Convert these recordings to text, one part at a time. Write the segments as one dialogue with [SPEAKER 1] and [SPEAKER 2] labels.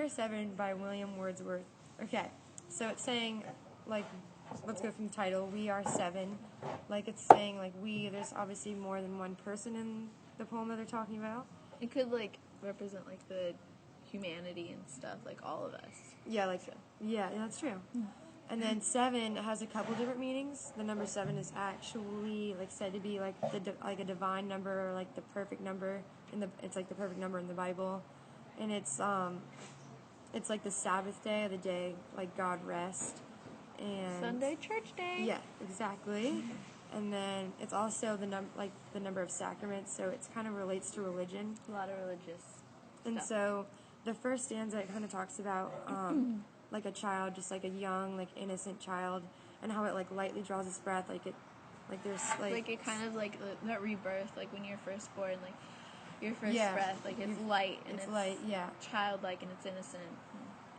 [SPEAKER 1] Number 7 by William Wordsworth. Okay, so it's saying, like, let's go from the title, We Are 7. Like, it's saying, like, there's obviously more than one person in the poem that they're talking about.
[SPEAKER 2] It could, like, represent, like, the humanity and stuff, like, all of us.
[SPEAKER 1] Yeah, like, yeah, that's true. And then 7 has a couple different meanings. The number 7 is actually, like, said to be, like, like a divine number, or, like, the perfect number. It's, like, the perfect number in the Bible. And it's like the Sabbath day, or the day, like, God rest. And
[SPEAKER 2] Sunday church day.
[SPEAKER 1] Yeah, exactly. And then it's also the number of sacraments, so it kind of relates to religion.
[SPEAKER 2] A lot of religious
[SPEAKER 1] And
[SPEAKER 2] stuff.
[SPEAKER 1] so the first stanza, it kind of talks about like a child, just like a young, like, innocent child, and how it, like, lightly draws its breath, like there's
[SPEAKER 2] like it kind of like that rebirth, like when you're first born, like your first breath, like it's light and it's
[SPEAKER 1] light, yeah,
[SPEAKER 2] childlike and it's innocent,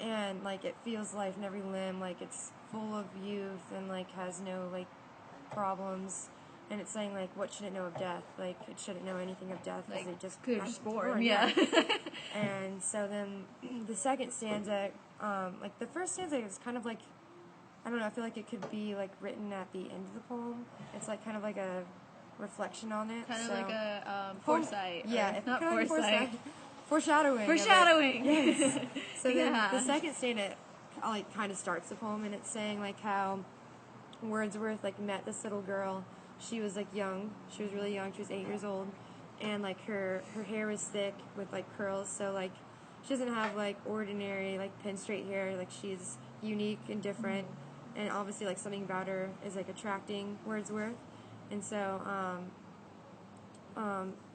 [SPEAKER 1] and like it feels life in every limb, like it's full of youth and like has no like problems. And it's saying, like, what should it know of death? Like, it shouldn't know anything of death because
[SPEAKER 2] like
[SPEAKER 1] it just
[SPEAKER 2] could just born, yeah.
[SPEAKER 1] And so then the second stanza, like the first stanza is kind of like, I don't know, I feel like it could be like written at the end of the poem. It's like kind of like a reflection on it.
[SPEAKER 2] Kind of like a foresight.
[SPEAKER 1] Yeah,
[SPEAKER 2] not
[SPEAKER 1] foresight. Foreshadowing.
[SPEAKER 2] Foreshadowing.
[SPEAKER 1] Yes. So then the second stanza, like, kind of starts the poem, and it's saying, like, how Wordsworth, like, met this little girl. She was, like, young. She was really young. She was 8 years old. And, like, her hair was thick with, like, curls. So, like, she doesn't have, like, ordinary, like, pin straight hair. Like, she's unique and different. Mm-hmm. And obviously, like, something about her is, like, attracting Wordsworth. And so,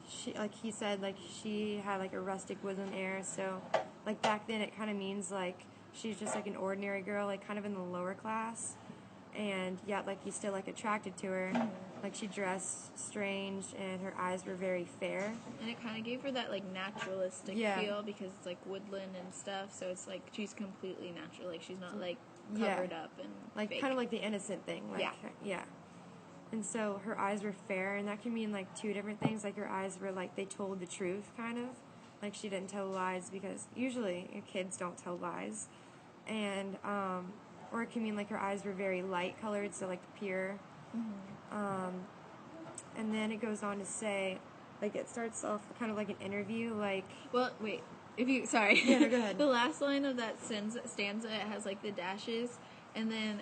[SPEAKER 1] she, like, he said, like, she had, like, a rustic woodland air. So, like, back then it kind of means, like, she's just, like, an ordinary girl, like, kind of in the lower class. And yet, like, he's still, like, attracted to her. Like, she dressed strange, and her eyes were very fair.
[SPEAKER 2] And it kind of gave her that, like, naturalistic feel, because it's, like, woodland and stuff, so it's, like, she's completely natural. Like, she's not, like, covered up and
[SPEAKER 1] like,
[SPEAKER 2] fake.
[SPEAKER 1] Kind of like the innocent thing. Like, yeah. And so her eyes were fair, and that can mean, like, two different things. Like, her eyes were, like, they told the truth, kind of. Like, she didn't tell lies, because usually kids don't tell lies. And, or it can mean, like, her eyes were very light-colored, so, like, pure. Mm-hmm. And then it goes on to say, like, it starts off kind of like an interview, like...
[SPEAKER 2] Well, wait. Sorry.
[SPEAKER 1] Yeah, no, go ahead.
[SPEAKER 2] The last line of that stanza, it has, like, the dashes, and then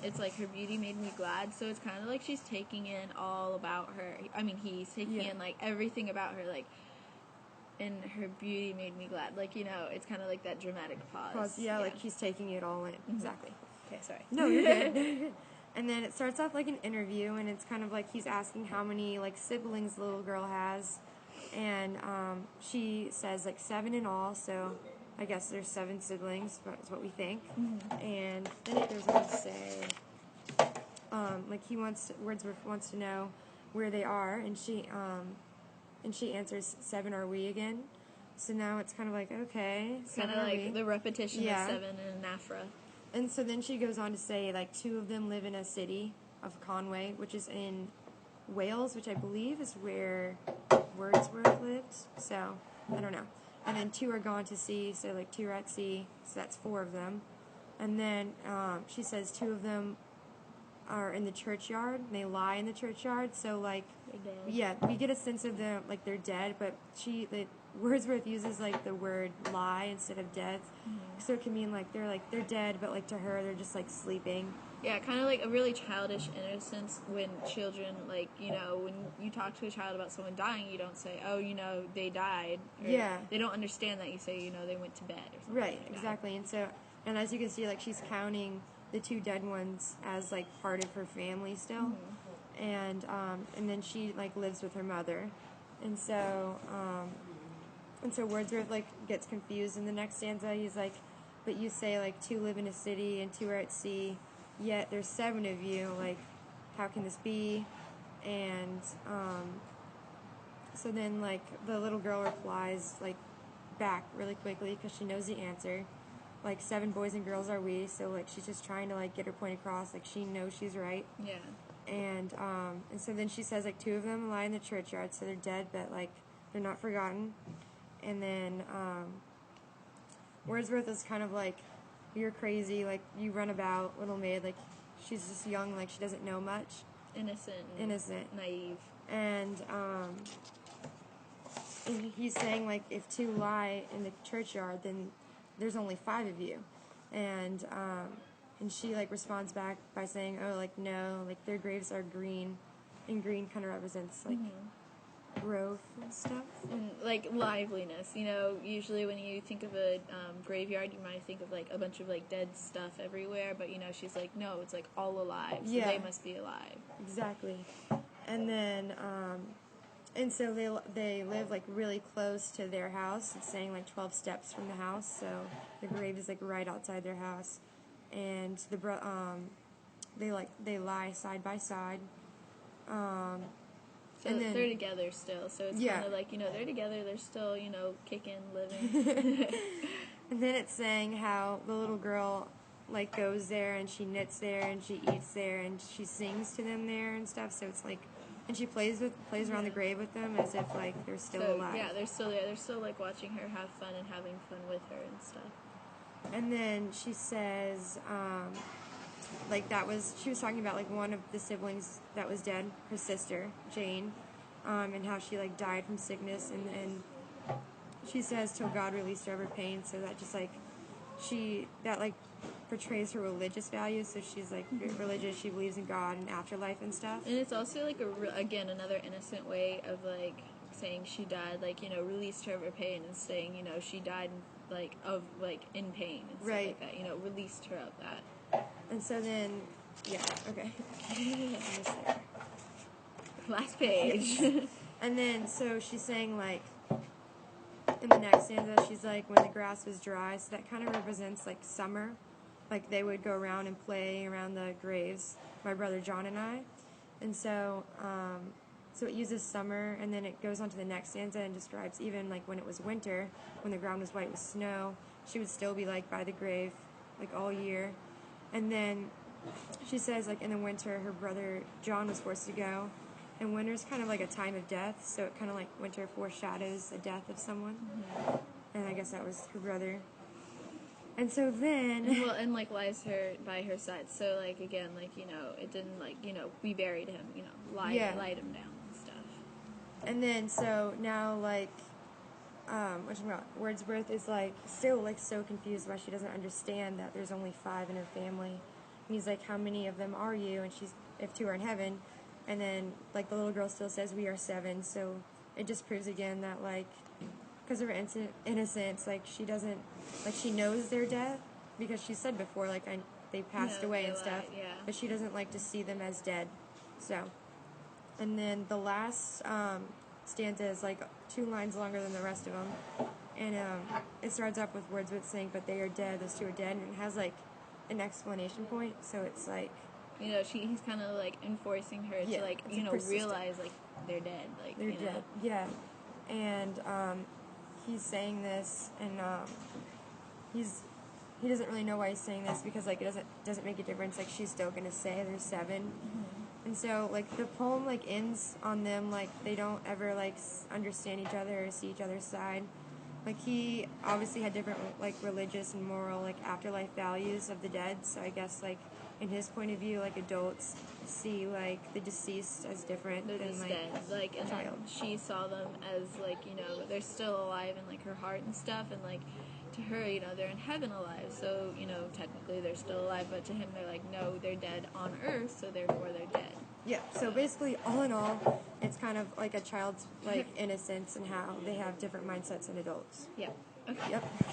[SPEAKER 2] it's, like, her beauty made me glad, so it's kind of like she's taking in all about her. I mean, he's taking in, like, everything about her, like, and her beauty made me glad. Like, you know, it's kind of like that dramatic pause.
[SPEAKER 1] Yeah, like, he's taking it all in. Mm-hmm. Exactly.
[SPEAKER 2] Okay, sorry.
[SPEAKER 1] No, you're good. No, you're good. And then it starts off like an interview, and it's kind of like he's asking how many, like, siblings the little girl has. And she says, like, 7 in all, so I guess there's 7 siblings, that's what we think. Mm-hmm. And then it goes on to say, like, Wordsworth wants to know where they are, and she answers, 7 are we again. So now it's kind of like, okay, 7
[SPEAKER 2] kind of like
[SPEAKER 1] we.
[SPEAKER 2] The repetition of 7 in Nafra.
[SPEAKER 1] And so then she goes on to say, like, 2 of them live in a city of Conway, which is in Wales, which I believe is where Wordsworth lived. So, I don't know. And then 2 are gone to sea, so, like, 2 are at sea, so that's 4 of them. And then she says 2 of them are in the churchyard, and they lie in the churchyard, so, like, yeah, we get a sense of them, like, they're dead, but Wordsworth uses, like, the word lie instead of death, so it can mean, like, they're dead, but, like, to her, they're just, like, sleeping.
[SPEAKER 2] Yeah, kind of like a really childish innocence when children, like, you know, when you talk to a child about someone dying, you don't say, oh, you know, they died. Or they don't understand that. You say, you know, they went to bed or something.
[SPEAKER 1] Right, like exactly. And so, and as you can see, like, she's counting the 2 dead ones as, like, part of her family still. Mm-hmm. And then she, like, lives with her mother. And so Wordsworth, like, gets confused. In the next stanza, he's like, but you say, like, 2 live in a city and 2 are at sea, yet there's 7 of you, like, how can this be? And so then, like, the little girl replies, like, back really quickly because she knows the answer. Like, 7 boys and girls are we, so, like, she's just trying to, like, get her point across, like, she knows she's right.
[SPEAKER 2] Yeah.
[SPEAKER 1] And so then she says, like, 2 of them lie in the churchyard, so they're dead, but, like, they're not forgotten. And then Wordsworth is kind of like, you're crazy, like, you run about, little maid, like, she's just young, like, she doesn't know much.
[SPEAKER 2] Innocent. Naive.
[SPEAKER 1] And he's saying, like, if two lie in the churchyard, then there's only 5 of you. And she, like, responds back by saying, oh, like, no, like, their graves are green, and green kind of represents, like, growth and stuff.
[SPEAKER 2] And, like, liveliness. You know, usually when you think of a graveyard, you might think of, like, a bunch of, like, dead stuff everywhere, but, you know, she's like, no, it's, like, all alive, so they must be alive.
[SPEAKER 1] Exactly. And then, and so they live, like, really close to their house. It's saying, like, 12 steps from the house, so the grave is, like, right outside their house. And they lie side by side.
[SPEAKER 2] So
[SPEAKER 1] and then,
[SPEAKER 2] they're together still, so it's kind of like, you know, they're together, they're still, you know, kicking, living.
[SPEAKER 1] And then it's saying how the little girl, like, goes there and she knits there and she eats there and she sings to them there and stuff, so it's like, and she plays around the grave with them as if, like, they're still alive.
[SPEAKER 2] Yeah, they're still there. They're still, like, watching her have fun and having fun with her and stuff.
[SPEAKER 1] And then she says, like, she was talking about, like, one of the siblings that was dead, her sister, Jane, and how she, like, died from sickness, and she says, till God released her of her pain, so that just, like, that, like, portrays her religious values, so she's, like, religious, she believes in God and afterlife and stuff.
[SPEAKER 2] And it's also, like, again, another innocent way of, like, saying she died, like, you know, released her of her pain, and saying, you know, she died, like, in pain and stuff like that, you know, released her of that.
[SPEAKER 1] And so then, okay.
[SPEAKER 2] Last page.
[SPEAKER 1] And then, so she's saying, like, in the next stanza, she's like, when the grass was dry, so that kind of represents, like, summer. Like, they would go around and play around the graves, my brother John and I. And so, so it uses summer, and then it goes on to the next stanza and describes even, like, when it was winter, when the ground was white with snow, she would still be, like, by the grave, like, all year. And then she says, like, in the winter, her brother John was forced to go. And winter's kind of like a time of death, so it kind of, like, winter foreshadows the death of someone. And I guess that was her brother. And so then...
[SPEAKER 2] And like, lies by her side. So, like, again, like, you know, it didn't, like, you know, we buried him, you know, lied him down and stuff.
[SPEAKER 1] And then, so now, like, Wordsworth is, like, still, like, so confused why she doesn't understand that there's only 5 in her family. And he's like, how many of them are you? And she's, if 2 are in heaven. And then, like, the little girl still says, we are 7. So it just proves again that, like, because of her innocence, like, she doesn't, like, she knows they're dead. Because she said before, like, they passed away and stuff. But she doesn't like to see them as dead. So, and then the last stanza is, like, 2 lines longer than the rest of them. And it starts off with Wordsworth saying, but they are dead, those 2 are dead. And it has, like, an exclamation point. So it's, like...
[SPEAKER 2] You know, he's kind of, like, enforcing her to, like, you know, realize, like, they're dead. Like,
[SPEAKER 1] they're dead. Yeah. And he's saying this, and he doesn't really know why he's saying this, because, like, it doesn't make a difference. Like, she's still gonna say there's 7. And so, like, the poem, like, ends on them, like, they don't ever, like, understand each other or see each other's side. Like, he obviously had different, like, religious and moral, like, afterlife values of the dead, so I guess, like, in his point of view, like, adults see, like, the deceased as different than, like,
[SPEAKER 2] dead. Like, and
[SPEAKER 1] child.
[SPEAKER 2] She saw them as, like, you know, they're still alive in, like, her heart and stuff, and, like, to her, you know, they're in heaven alive, so, you know, technically they're still alive, but to him, they're like, no, they're dead on earth, so therefore they're dead.
[SPEAKER 1] Yeah, so basically, all in all, it's kind of like a child's, like, innocence and how they have different mindsets than adults.
[SPEAKER 2] Yeah. Okay.
[SPEAKER 1] Yep.